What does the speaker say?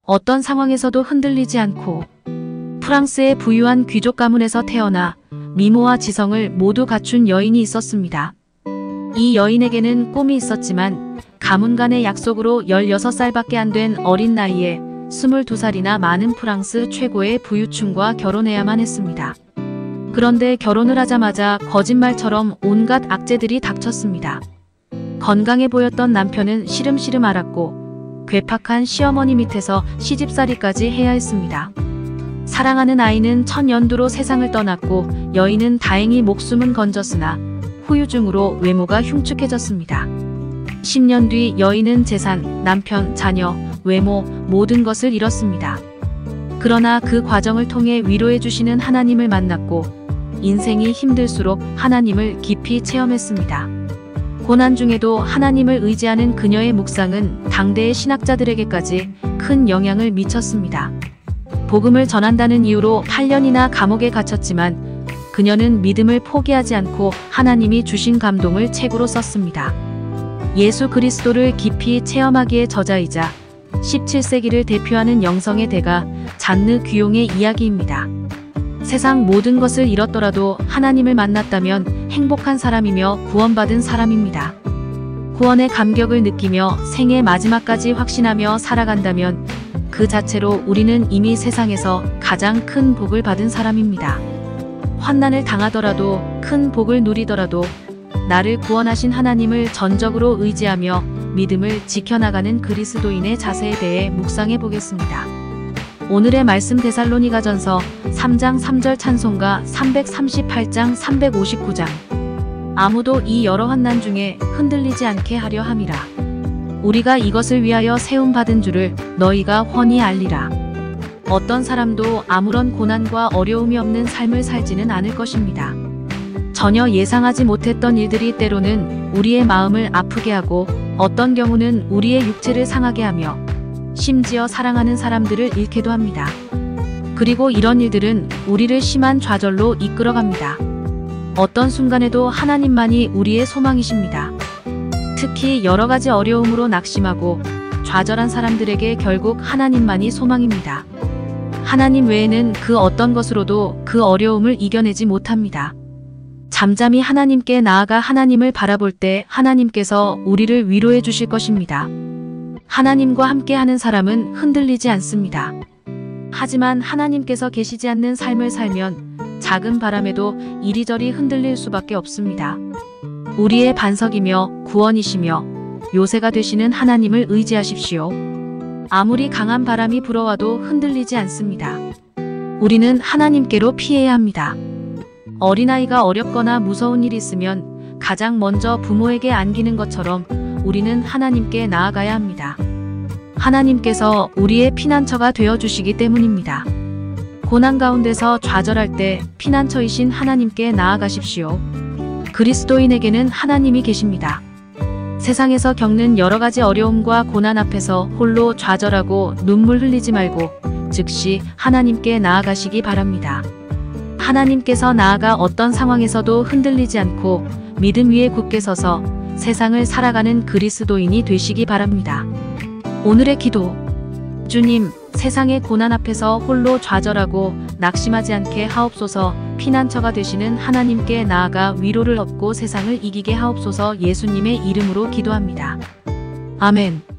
어떤 상황에서도 흔들리지 않고 프랑스의 부유한 귀족 가문에서 태어나 미모와 지성을 모두 갖춘 여인이 있었습니다. 이 여인에게는 꿈이 있었지만 가문 간의 약속으로 16살밖에 안 된 어린 나이에 22살이나 많은 프랑스 최고의 부유층과 결혼해야만 했습니다. 그런데 결혼을 하자마자 거짓말처럼 온갖 악재들이 닥쳤습니다. 건강해 보였던 남편은 시름시름 앓았고 괴팍한 시어머니 밑에서 시집살이까지 해야 했습니다. 사랑하는 아이는 천연두로 세상을 떠났고 여인은 다행히 목숨은 건졌으나 후유증으로 외모가 흉측해졌습니다. 10년 뒤 여인은 재산, 남편, 자녀, 외모 모든 것을 잃었습니다. 그러나 그 과정을 통해 위로해 주시는 하나님을 만났고 인생이 힘들수록 하나님을 깊이 체험했습니다. 고난 중에도 하나님을 의지하는 그녀의 묵상은 당대의 신학자들에게까지 큰 영향을 미쳤습니다. 복음을 전한다는 이유로 8년이나 감옥에 gat혔지만 그녀는 믿음을 포기하지 않고 하나님이 주신 감동을 책으로 썼습니다. 예수 그리스도를 깊이 체험하기의 저자이자 17세기를 대표하는 영성의 대가 잔느 귀용의 이야기입니다. 세상 모든 것을 잃었더라도 하나님을 만났다면 행복한 사람이며 구원받은 사람입니다. 구원의 감격을 느끼며 생의 마지막까지 확신하며 살아간다면 그 자체로 우리는 이미 세상에서 가장 큰 복을 받은 사람입니다. 환난을 당하더라도 큰 복을 누리더라도 나를 구원하신 하나님을 전적으로 의지하며 믿음을 지켜나가는 그리스도인의 자세에 대해 묵상해 보겠습니다. 오늘의 말씀 데살로니가전서 3장 3절 찬송가 338장 359장 아무도 이 여러 환난 중에 흔들리지 않게 하려 함이라. 우리가 이것을 위하여 세움받은 줄을 너희가 훤히 알리라. 어떤 사람도 아무런 고난과 어려움이 없는 삶을 살지는 않을 것입니다. 전혀 예상하지 못했던 일들이 때로는 우리의 마음을 아프게 하고 어떤 경우는 우리의 육체를 상하게 하며 심지어 사랑하는 사람들을 잃게도 합니다. 그리고 이런 일들은 우리를 심한 좌절로 이끌어갑니다. 어떤 순간에도 하나님만이 우리의 소망이십니다. 특히 여러 가지 어려움으로 낙심하고 좌절한 사람들에게 결국 하나님만이 소망입니다. 하나님 외에는 그 어떤 것으로도 그 어려움을 이겨내지 못합니다. 잠잠히 하나님께 나아가 하나님을 바라볼 때 하나님께서 우리를 위로해 주실 것입니다. 하나님과 함께하는 사람은 흔들리지 않습니다. 하지만 하나님께서 계시지 않는 삶을 살면 작은 바람에도 이리저리 흔들릴 수밖에 없습니다. 우리의 반석이며 구원이시며 요새가 되시는 하나님을 의지하십시오. 아무리 강한 바람이 불어와도 흔들리지 않습니다. 우리는 하나님께로 피해야 합니다. 어린아이가 어렵거나 무서운 일이 있으면 가장 먼저 부모에게 안기는 것처럼 우리는 하나님께 나아가야 합니다. 하나님께서 우리의 피난처가 되어주시기 때문입니다. 고난 가운데서 좌절할 때 피난처이신 하나님께 나아가십시오. 그리스도인에게는 하나님이 계십니다. 세상에서 겪는 여러 가지 어려움과 고난 앞에서 홀로 좌절하고 눈물 흘리지 말고 즉시 하나님께 나아가시기 바랍니다. 하나님께서 나아가 어떤 상황에서도 흔들리지 않고 믿음 위에 굳게 서서 세상을 살아가는 그리스도인이 되시기 바랍니다. 오늘의 기도. 주님, 세상의 고난 앞에서 홀로 좌절하고 낙심하지 않게 하옵소서. 피난처가 되시는 하나님께 나아가 위로를 얻고 세상을 이기게 하옵소서. 예수님의 이름으로 기도합니다. 아멘.